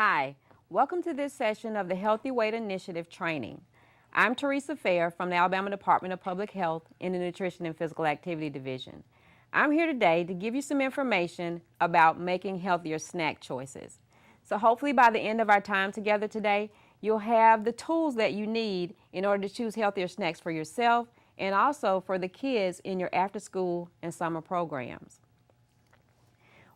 Hi, welcome to this session of the Healthy Weight Initiative training. I'm Teresa Fair from the Alabama Department of Public Health in the Nutrition and Physical Activity Division. I'm here today to give you some information about making healthier snack choices. So hopefully by the end of our time together today, you'll have the tools that you need in order to choose healthier snacks for yourself and also for the kids in your after-school and summer programs.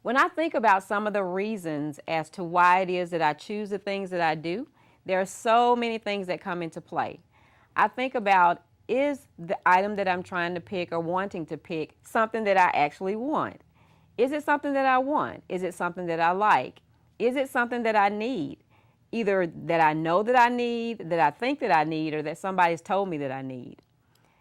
When I think about some of the reasons as to why it is that I choose the things that I do, there are so many things that come into play. I think about, is the item that I'm trying to pick or wanting to pick something that I actually want? Is it something that I want? Is it something that I like? Is it something that I need? Either that I know that I need, that I think that I need, or that somebody's told me that I need.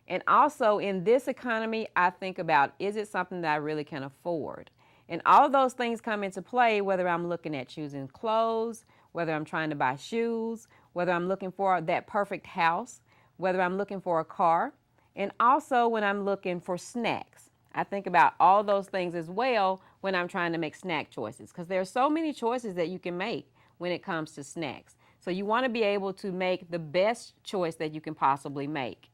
And also in this economy, I think about, is it something that I really can afford? And all of those things come into play, whether I'm looking at choosing clothes, whether I'm trying to buy shoes, whether I'm looking for that perfect house, whether I'm looking for a car, and also when I'm looking for snacks. I think about all those things as well when I'm trying to make snack choices, because there are so many choices that you can make when it comes to snacks. So you want to be able to make the best choice that you can possibly make.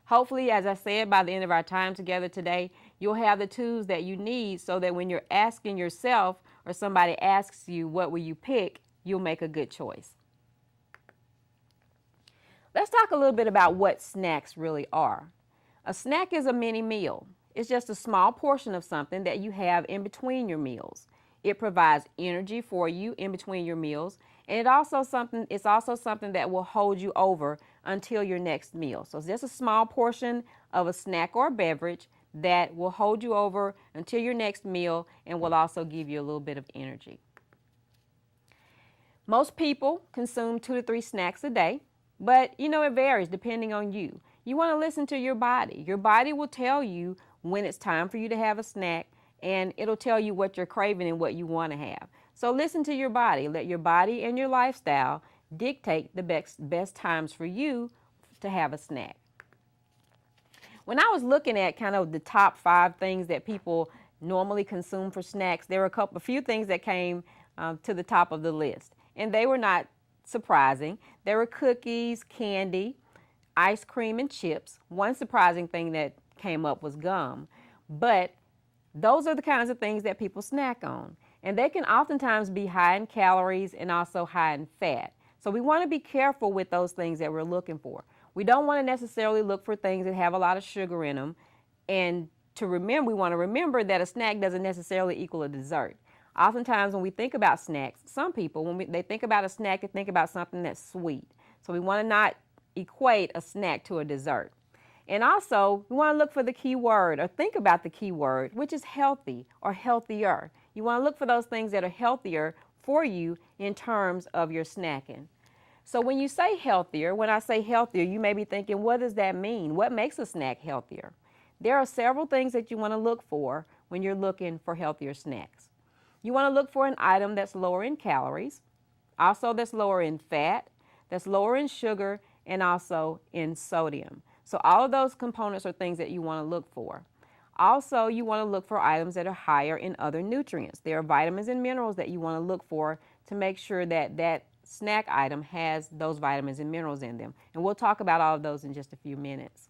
Hopefully, as I said, by the end of our time together today, you'll have the tools that you need so that when you're asking yourself or somebody asks you what will you pick, you'll make a good choice. Let's talk a little bit about what snacks really are. A snack is a mini meal. It's just a small portion of something that you have in between your meals. It provides energy for you in between your meals, and it's also something that will hold you over until your next meal. So it's just a small portion of a snack or a beverage that will hold you over until your next meal and will also give you a little bit of energy. Most people consume 2 to 3 snacks a day, but it varies depending on you. You want to listen to your body. Your body will tell you when it's time for you to have a snack, and it'll tell you what you're craving and what you want to have. So listen to your body. Let your body and your lifestyle dictate the best times for you to have a snack. When I was looking at kind of the top 5 things that people normally consume for snacks, there were a few things that came to the top of the list, and they were not surprising. There were cookies, candy, ice cream, and chips. One surprising thing that came up was gum, but those are the kinds of things that people snack on, and they can oftentimes be high in calories and also high in fat. So we want to be careful with those things that we're looking for. We don't want to necessarily look for things that have a lot of sugar in them, and we want to remember that a snack doesn't necessarily equal a dessert. Oftentimes when we think about snacks, some people, when they think about a snack, they think about something that's sweet. So we want to not equate a snack to a dessert. And also, we want to look for the key word or think about the key word, which is healthy or healthier. You want to look for those things that are healthier for you in terms of your snacking. So when you say healthier, when I say healthier, you may be thinking, what does that mean? What makes a snack healthier? There are several things that you want to look for when you're looking for healthier snacks. You want to look for an item that's lower in calories, also that's lower in fat, that's lower in sugar, and also in sodium. So all of those components are things that you want to look for. Also, you want to look for items that are higher in other nutrients. There are vitamins and minerals that you want to look for to make sure that that snack item has those vitamins and minerals in them. And we'll talk about all of those in just a few minutes.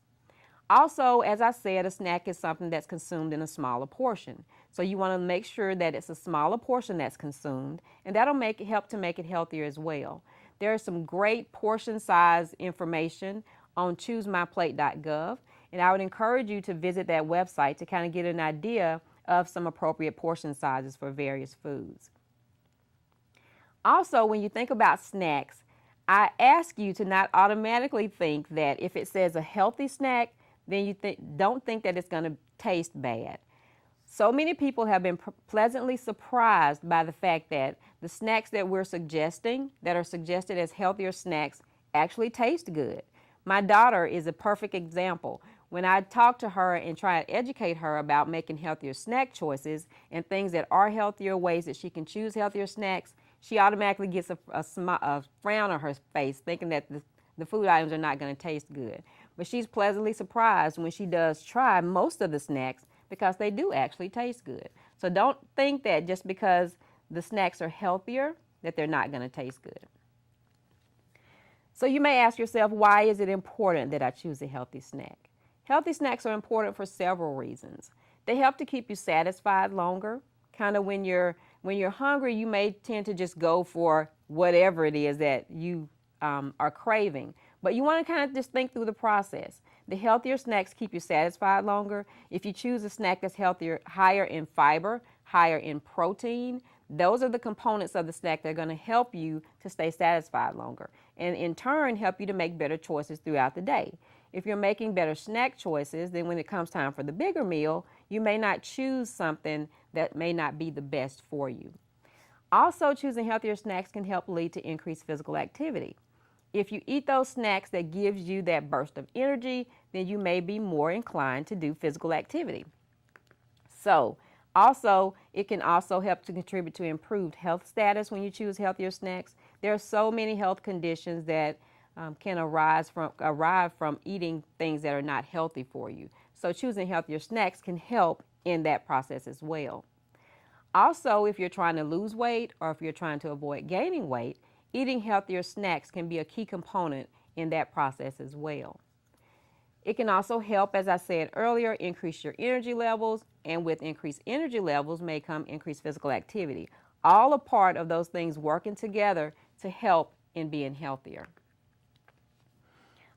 Also, as I said, a snack is something that's consumed in a smaller portion. So you want to make sure that it's a smaller portion that's consumed, and that'll help to make it healthier as well. There is some great portion size information on choosemyplate.gov, and I would encourage you to visit that website to kind of get an idea of some appropriate portion sizes for various foods. Also, when you think about snacks, I ask you to not automatically think that if it says a healthy snack, then you don't think that it's going to taste bad. So many people have been pleasantly surprised by the fact that the snacks that we're suggesting, that are suggested as healthier snacks, actually taste good. My daughter is a perfect example. When I talk to her and try to educate her about making healthier snack choices and things that are healthier, ways that she can choose healthier snacks, she automatically gets a frown on her face thinking that the food items are not going to taste good. But she's pleasantly surprised when she does try most of the snacks because they do actually taste good. So don't think that just because the snacks are healthier that they're not going to taste good. So you may ask yourself, why is it important that I choose a healthy snack? Healthy snacks are important for several reasons. They help to keep you satisfied longer. Kind of when you're hungry, you may tend to just go for whatever it is that you are craving. But you want to kind of just think through the process. The healthier snacks keep you satisfied longer. If you choose a snack that's healthier, higher in fiber, higher in protein, those are the components of the snack that are going to help you to stay satisfied longer, and in turn help you to make better choices throughout the day. If you're making better snack choices, then when it comes time for the bigger meal, you may not choose something that may not be the best for you. Also, choosing healthier snacks can help lead to increased physical activity. If you eat those snacks that gives you that burst of energy, then you may be more inclined to do physical activity. So, also, it can also help to contribute to improved health status when you choose healthier snacks. There are so many health conditions that can arrive from eating things that are not healthy for you. So choosing healthier snacks can help in that process as well. Also, if you're trying to lose weight or if you're trying to avoid gaining weight, eating healthier snacks can be a key component in that process as well. It can also help, as I said earlier, increase your energy levels, and with increased energy levels may come increased physical activity. All a part of those things working together to help in being healthier.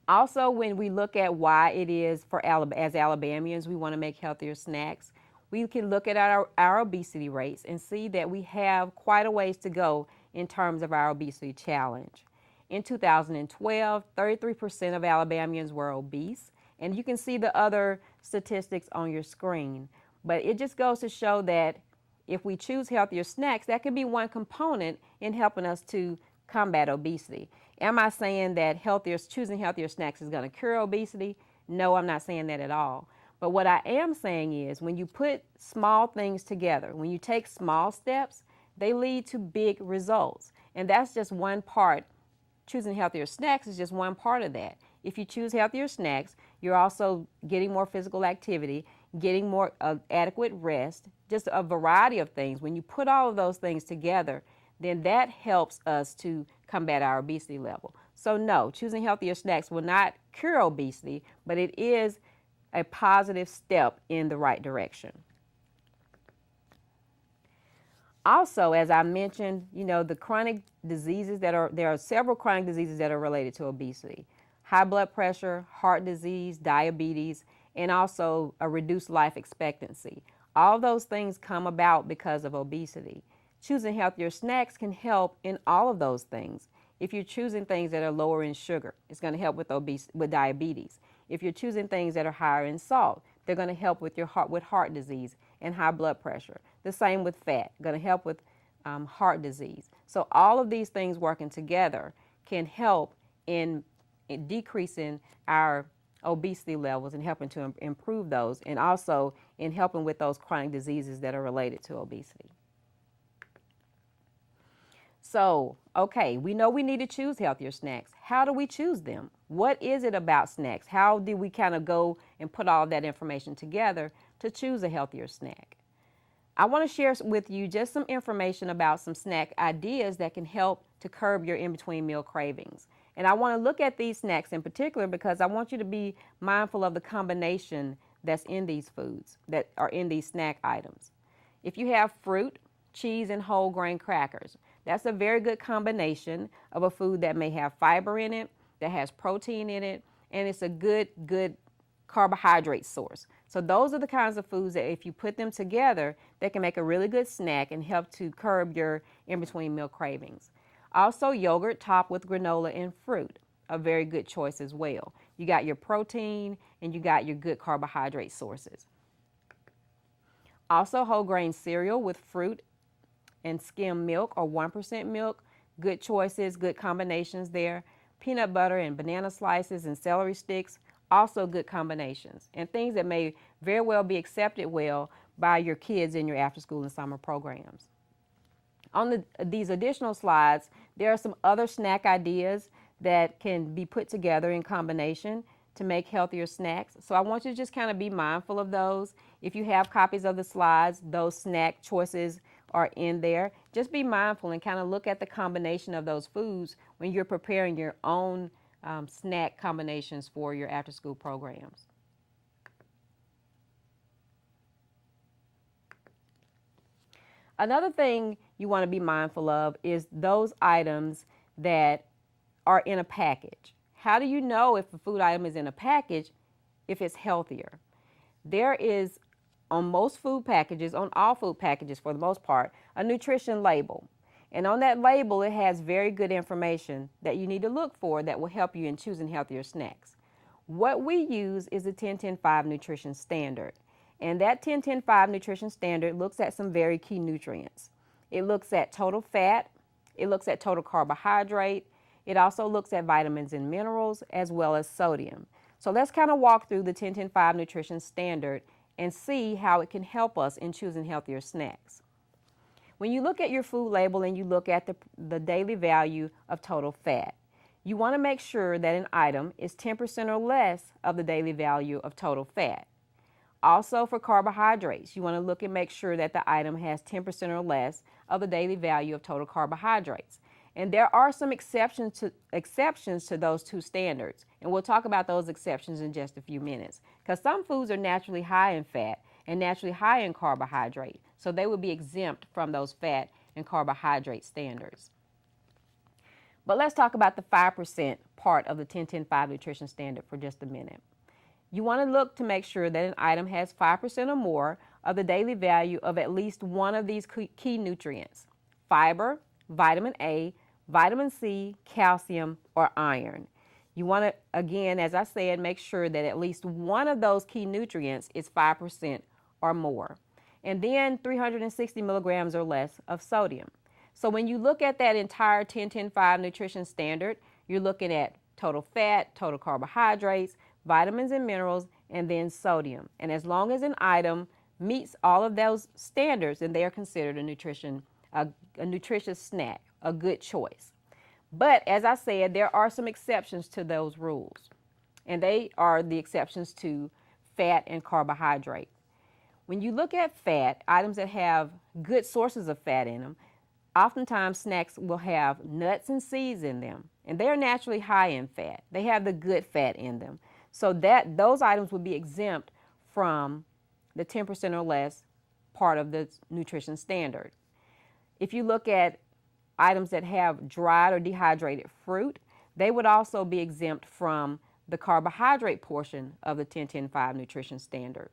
Also, when we look at why it is as Alabamians we want to make healthier snacks, we can look at our obesity rates and see that we have quite a ways to go in terms of our obesity challenge. In 2012, 33% of Alabamians were obese, and you can see the other statistics on your screen. But it just goes to show that if we choose healthier snacks, that can be one component in helping us to combat obesity. Am I saying that choosing healthier snacks is going to cure obesity? No, I'm not saying that at all. But what I am saying is when you put small things together, when you take small steps, they lead to big results. And that's just one part. Choosing healthier snacks is just one part of that. If you choose healthier snacks, you're also getting more physical activity, getting more adequate rest, just a variety of things. When you put all of those things together, then that helps us to combat our obesity level. So no, choosing healthier snacks will not cure obesity, but it is a positive step in the right direction. Also, as I mentioned, the chronic diseases there are several chronic diseases that are related to obesity. High blood pressure, heart disease, diabetes, and also a reduced life expectancy. All those things come about because of obesity. Choosing healthier snacks can help in all of those things. If you're choosing things that are lower in sugar, it's going to help with diabetes. If you're choosing things that are higher in salt, they're going to help with heart disease and high blood pressure. The same with fat, going to help with heart disease. So all of these things working together can help in decreasing our obesity levels and helping to improve those, and also in helping with those chronic diseases that are related to obesity. So, okay, we know we need to choose healthier snacks. How do we choose them? What is it about snacks? How do we kind of go and put all of that information together to choose a healthier snack? I want to share with you just some information about some snack ideas that can help to curb your in-between meal cravings. And I want to look at these snacks in particular because I want you to be mindful of the combination that's in these foods, that are in these snack items. If you have fruit, cheese, and whole grain crackers, that's a very good combination of a food that may have fiber in it, that has protein in it, and it's a good carbohydrate source. So those are the kinds of foods that if you put them together, they can make a really good snack and help to curb your in-between meal cravings. Also, yogurt topped with granola and fruit, a very good choice as well. You got your protein and you got your good carbohydrate sources. Also, whole grain cereal with fruit and skim milk or 1% milk, good choices, good combinations there. Peanut butter and banana slices and celery sticks, also good combinations, and things that may very well be accepted well by your kids in your after school and summer programs. On these additional slides, there are some other snack ideas that can be put together in combination to make healthier snacks. So I want you to just kind of be mindful of those. If you have copies of the slides, those snack choices are in there. Just be mindful and kind of look at the combination of those foods when you're preparing your own snack combinations for your after school programs. Another thing you want to be mindful of is those items that are in a package. How do you know if a food item is in a package if it's healthier? There is, on most food packages, on all food packages for the most part, a nutrition label. And on that label, it has very good information that you need to look for that will help you in choosing healthier snacks. What we use is the 10-10-5 nutrition standard. And that 10-10-5 nutrition standard looks at some very key nutrients. It looks at total fat, it looks at total carbohydrate, it also looks at vitamins and minerals as well as sodium. So let's kind of walk through the 10-10-5 nutrition standard and see how it can help us in choosing healthier snacks. When you look at your food label and you look at the daily value of total fat, you want to make sure that an item is 10% or less of the daily value of total fat. Also for carbohydrates, you want to look and make sure that the item has 10% or less of the daily value of total carbohydrates. And there are some exceptions to those two standards. And we'll talk about those exceptions in just a few minutes. Because some foods are naturally high in fat and naturally high in carbohydrate. So they would be exempt from those fat and carbohydrate standards. But let's talk about the 5% part of the 10-10-5 nutrition standard for just a minute. You want to look to make sure that an item has 5% or more of the daily value of at least one of these key nutrients: fiber, vitamin A, vitamin C, calcium, or iron. You want to, again, as I said, make sure that at least one of those key nutrients is 5% or more. And then 360 milligrams or less of sodium. So when you look at that entire 10-10-5 nutrition standard, you're looking at total fat, total carbohydrates, vitamins and minerals, and then sodium. And as long as an item meets all of those standards, then they are considered a nutritious snack, a good choice. But as I said, there are some exceptions to those rules, and they are the exceptions to fat and carbohydrate. When you look at fat, items that have good sources of fat in them, oftentimes snacks will have nuts and seeds in them, and they are naturally high in fat. They have the good fat in them. So that those items would be exempt from the 10% or less part of the nutrition standard. If you look at items that have dried or dehydrated fruit, they would also be exempt from the carbohydrate portion of the 10-10-5 nutrition standard.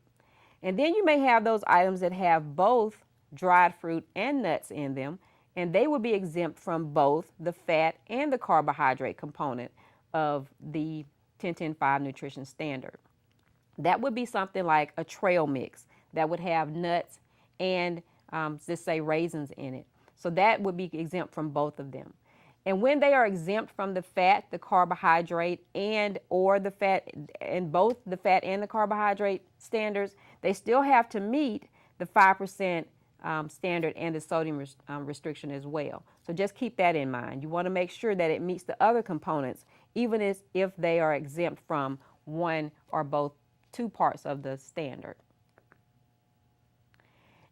And then you may have those items that have both dried fruit and nuts in them, and they would be exempt from both the fat and the carbohydrate component of the 10-10-5 nutrition standard. That would be something like a trail mix that would have nuts and just say raisins in it. So that would be exempt from both of them. And when they are exempt from the fat, the carbohydrate, and or the fat, and both the fat and the carbohydrate standards, they still have to meet the 5% standard and the sodium restriction as well. So just keep that in mind. You want to make sure that it meets the other components, even if they are exempt from one or both two parts of the standard.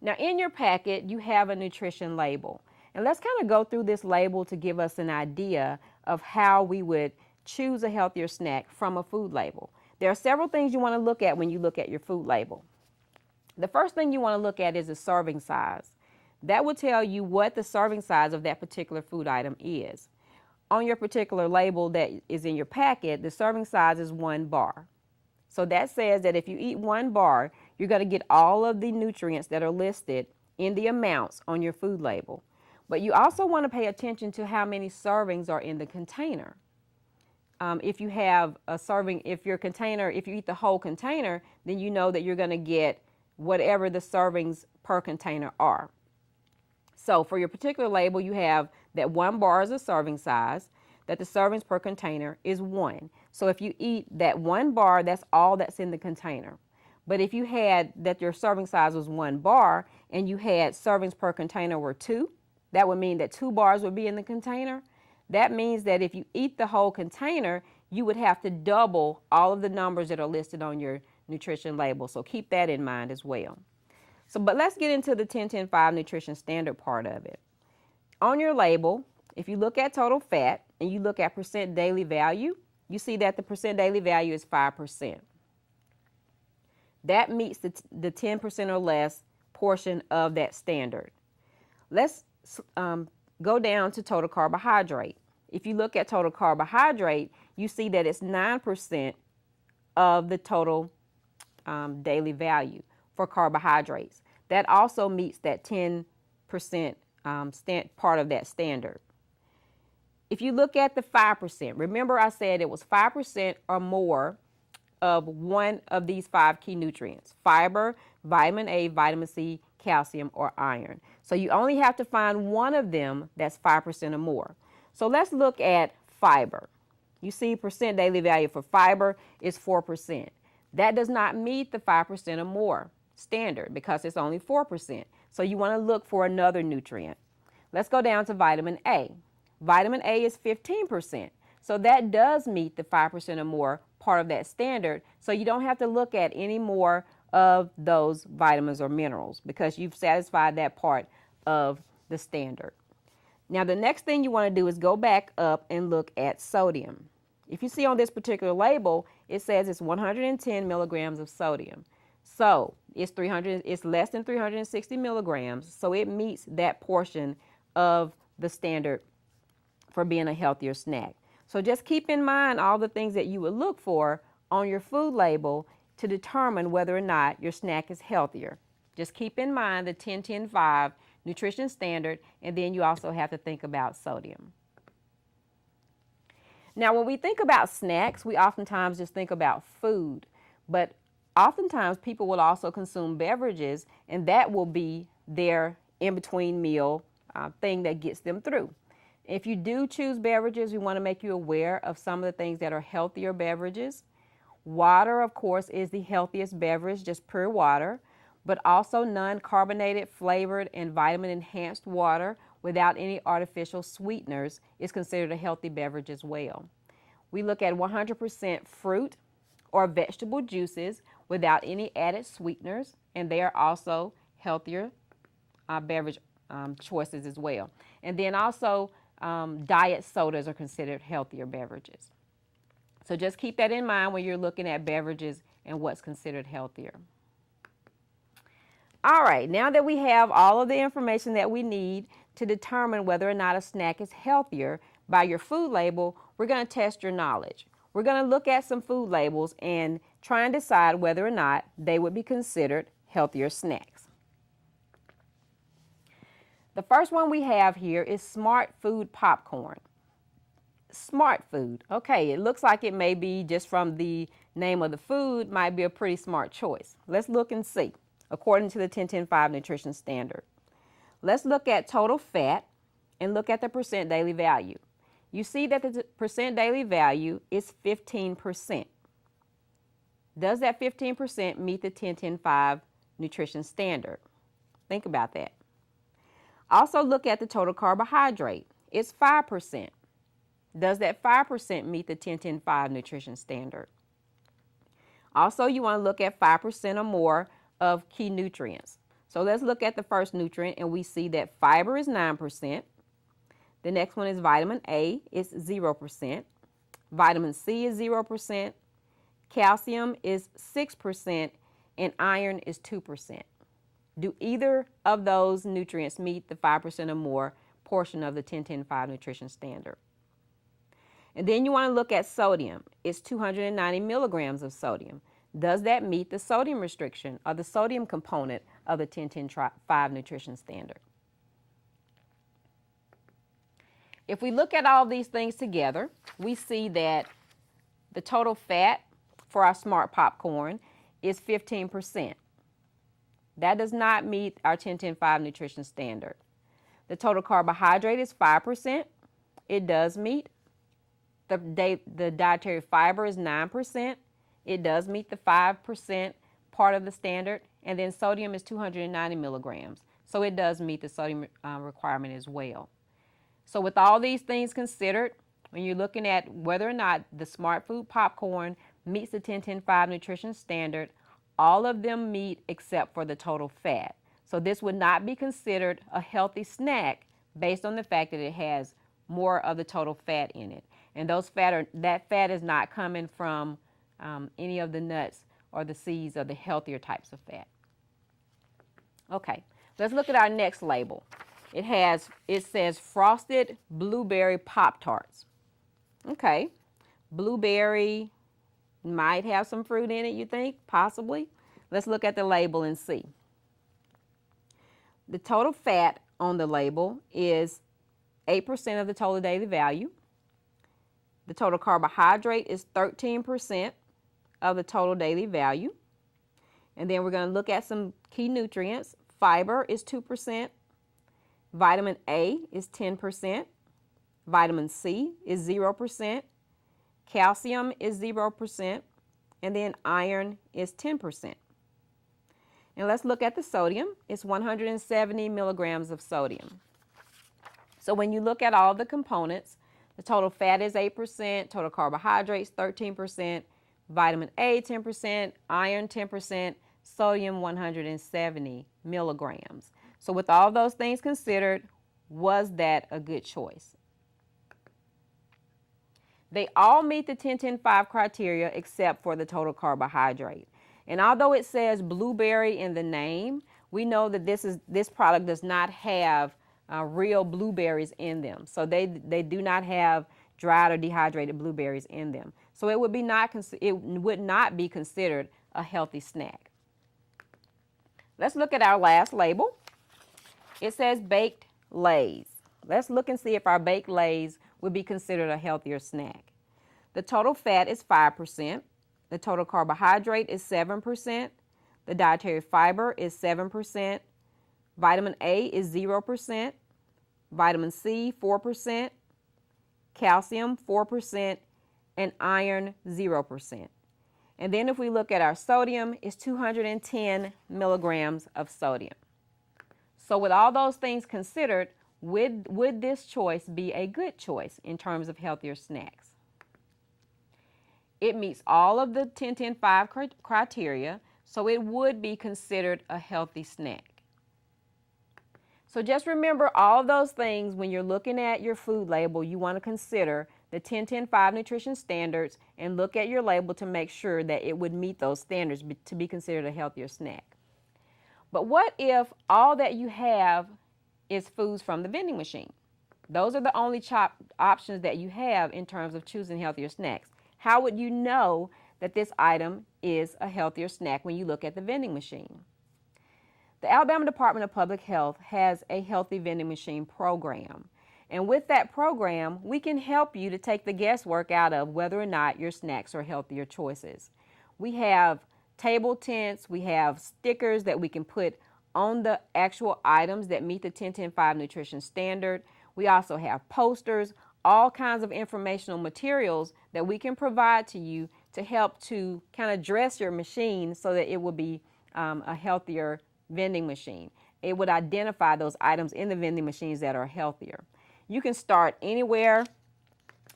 Now in your packet, you have a nutrition label. And let's kind of go through this label to give us an idea of how we would choose a healthier snack from a food label. There are several things you want to look at when you look at your food label. The first thing you want to look at is the serving size. That will tell you what the serving size of that particular food item is. On your particular label that is in your packet, the serving size is 1 bar. So that says that if you eat 1 bar, you're going to get all of the nutrients that are listed in the amounts on your food label. But you also want to pay attention to how many servings are in the container. If you have a serving, if you eat the whole container, then you know that you're going to get whatever the servings per container are. So for your particular label, you have that 1 bar is a serving size, that the servings per container is 1. So if you eat that 1 bar, that's all that's in the container. But if you had that your serving size was 1 bar and you had servings per container were 2, that would mean that 2 bars would be in the container. That means that if you eat the whole container, you would have to double all of the numbers that are listed on your nutrition label. So keep that in mind as well. But let's get into the 10-10-5 nutrition standard part of it. On your label, if you look at total fat and you look at percent daily value, you see that the percent daily value is 5%. That meets the 10% or less portion of that standard. Let's go down to total carbohydrate. If you look at total carbohydrate, you see that it's 9% of the total daily value for carbohydrates. That also meets that 10% part of that standard. If you look at the 5%, remember I said it was 5% or more of one of these 5 key nutrients: fiber, vitamin A, vitamin C, calcium, or iron. So you only have to find one of them that's 5% or more. So let's look at fiber. You see percent daily value for fiber is 4%. That does not meet the 5% or more standard because it's only 4%. So you want to look for another nutrient. Let's go down to vitamin A. Vitamin A is 15%. So that does meet the 5% or more part of that standard. So you don't have to look at any more of those vitamins or minerals because you've satisfied that part of the standard. Now the next thing you want to do is go back up and look at sodium. If you see on this particular label, it says it's 110 milligrams of sodium. So it's less than 360 milligrams. So it meets that portion of the standard for being a healthier snack. So just keep in mind all the things that you would look for on your food label to determine whether or not your snack is healthier. Just keep in mind the 10-10-5 nutrition standard, and then you also have to think about sodium. Now, when we think about snacks, we oftentimes just think about food, but oftentimes people will also consume beverages, and that will be their in-between meal thing that gets them through. If you do choose beverages, we want to make you aware of some of the things that are healthier beverages. Water, of course, is the healthiest beverage, just pure water, but also non-carbonated, flavored, and vitamin-enhanced water without any artificial sweeteners is considered a healthy beverage as well. We look at 100% fruit or vegetable juices without any added sweeteners, and they are also healthier beverage choices as well. And then also diet sodas are considered healthier beverages. So just keep that in mind when you're looking at beverages and what's considered healthier. All right, now that we have all of the information that we need to determine whether or not a snack is healthier by your food label, we're going to test your knowledge. We're going to look at some food labels and try and decide whether or not they would be considered healthier snacks. The first one we have here is Smart Food Popcorn. Smart food. Okay, it looks like it may be, just from the name of the food, might be a pretty smart choice. Let's look and see, according to the 10-10-5 nutrition standard. Let's look at total fat and look at the percent daily value. You see that the percent daily value is 15%. Does that 15% meet the 10-10-5 nutrition standard? Think about that. Also look at the total carbohydrate. It's 5%. Does that 5% meet the 10-10-5 nutrition standard? Also, you want to look at 5% or more of key nutrients. So let's look at the first nutrient, and we see that fiber is 9%. The next one is vitamin A, it's 0%. Vitamin C is 0%. Calcium is 6%, and iron is 2%. Do either of those nutrients meet the 5% or more portion of the 10-10-5 nutrition standard? And then you want to look at sodium. It's 290 milligrams of sodium. Does that meet the sodium restriction or the sodium component of the 10-10-5 nutrition standard? If we look at all these things together, we see that the total fat for our Smart Popcorn is 15%. That does not meet our 10-10-5 nutrition standard. The total carbohydrate is 5%. It does meet. The dietary fiber is 9%. It does meet the 5% part of the standard. And then sodium is 290 milligrams. So it does meet the sodium requirement as well. So with all these things considered, when you're looking at whether or not the Smart Food Popcorn meets the 10-10-5 nutrition standard, all of them meet except for the total fat. So this would not be considered a healthy snack based on the fact that it has more of the total fat in it. And that fat is not coming from any of the nuts or the seeds or the healthier types of fat. Okay, let's look at our next label. It says frosted blueberry Pop-Tarts. Okay, blueberry might have some fruit in it, you think? Possibly. Let's look at the label and see. The total fat on the label is 8% of the total daily value. The total carbohydrate is 13% of the total daily value. And then we're going to look at some key nutrients. Fiber is 2%. Vitamin A is 10%. Vitamin C is 0%. Calcium is 0%. And then iron is 10%. And let's look at the sodium. It's 170 milligrams of sodium. So when you look at all the components, the total fat is 8%, total carbohydrates 13%, vitamin A 10%, iron 10%, sodium 170 milligrams. So with all those things considered, was that a good choice? They all meet the 10-10-5 criteria except for the total carbohydrate. And although it says blueberry in the name, we know that this product does not have real blueberries in them. So they do not have dried or dehydrated blueberries in them. So it would not be considered a healthy snack. Let's look at our last label. It says baked Lay's. Let's look and see if our baked Lay's would be considered a healthier snack. The total fat is 5%. The total carbohydrate is 7%. The dietary fiber is 7%. Vitamin A is 0%. Vitamin C, 4%. Calcium, 4%. And iron, 0%. And then if we look at our sodium, it's 210 milligrams of sodium. So with all those things considered, would this choice be a good choice in terms of healthier snacks? It meets all of the 10-10-5 criteria, so it would be considered a healthy snack. So just remember all of those things when you're looking at your food label. You want to consider the 10-10-5 nutrition standards and look at your label to make sure that it would meet those standards to be considered a healthier snack. But what if all that you have is foods from the vending machine? Those are the only options that you have in terms of choosing healthier snacks. How would you know that this item is a healthier snack when you look at the vending machine? The Alabama Department of Public Health has a healthy vending machine program. And with that program, we can help you to take the guesswork out of whether or not your snacks are healthier choices. We have table tents, we have stickers that we can put on the actual items that meet the 10-10-5 nutrition standard. We also have posters, all kinds of informational materials that we can provide to you to help to kind of dress your machine so that it will be a healthier vending machine. It would identify those items in the vending machines that are healthier. You can start anywhere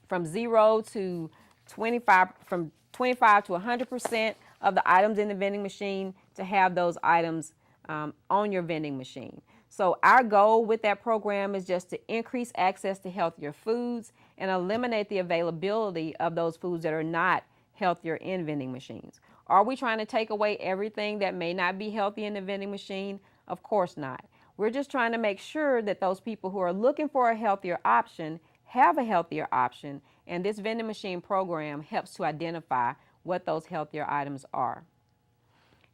from 0 to 25, from 25 to 100% of the items in the vending machine to have those items on your vending machine. So our goal with that program is just to increase access to healthier foods and eliminate the availability of those foods that are not healthier in vending machines. Are we trying to take away everything that may not be healthy in the vending machine? Of course not. We're just trying to make sure that those people who are looking for a healthier option have a healthier option, and this vending machine program helps to identify what those healthier items are.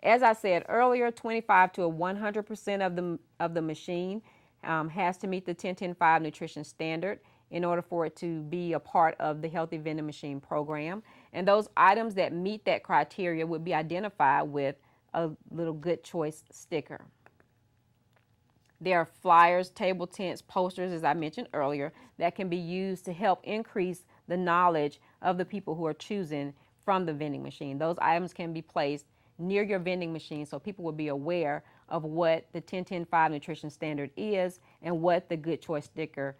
As I said earlier, 25 to 100% of the machine has to meet the 10-10-5 nutrition standard in order for it to be a part of the Healthy Vending Machine program. And those items that meet that criteria would be identified with a little good choice sticker. There are flyers, table tents, posters, as I mentioned earlier, that can be used to help increase the knowledge of the people who are choosing from the vending machine. Those items can be placed near your vending machine so people will be aware of what the 10-10-5 nutrition standard is and what the good choice sticker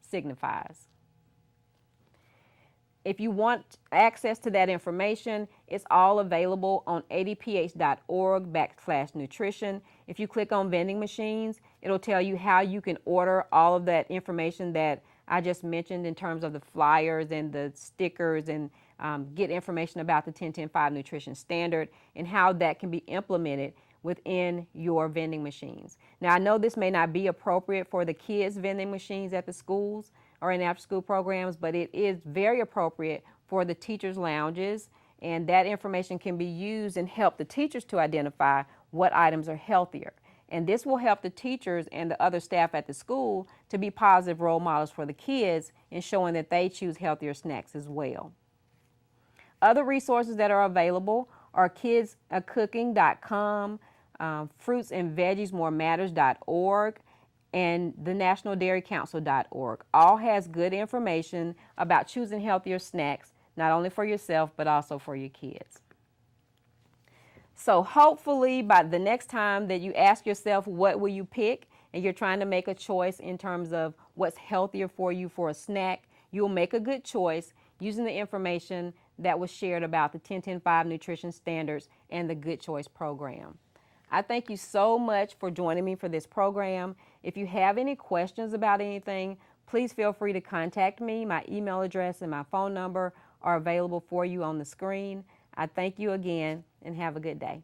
signifies. If you want access to that information, it's all available on adph.org/nutrition. If you click on vending machines, it'll tell you how you can order all of that information that I just mentioned in terms of the flyers and the stickers, and get information about the 10-10-5 nutrition standard and how that can be implemented within your vending machines. Now, I know this may not be appropriate for the kids' vending machines at the schools or in after-school programs, but it is very appropriate for the teachers' lounges, and that information can be used and help the teachers to identify what items are healthier. And this will help the teachers and the other staff at the school to be positive role models for the kids in showing that they choose healthier snacks as well. Other resources that are available are kidscooking.com, fruitsandveggiesmorematters.org, and the nationaldairycouncil.org. All has good information about choosing healthier snacks, not only for yourself, but also for your kids. So hopefully by the next time that you ask yourself, what will you pick, and you're trying to make a choice in terms of what's healthier for you for a snack, you'll make a good choice using the information that was shared about the 10-10-5 nutrition standards and the Good Choice program. I thank you so much for joining me for this program. If you have any questions about anything, please feel free to contact me. My email address and my phone number are available for you on the screen. I thank you again and have a good day.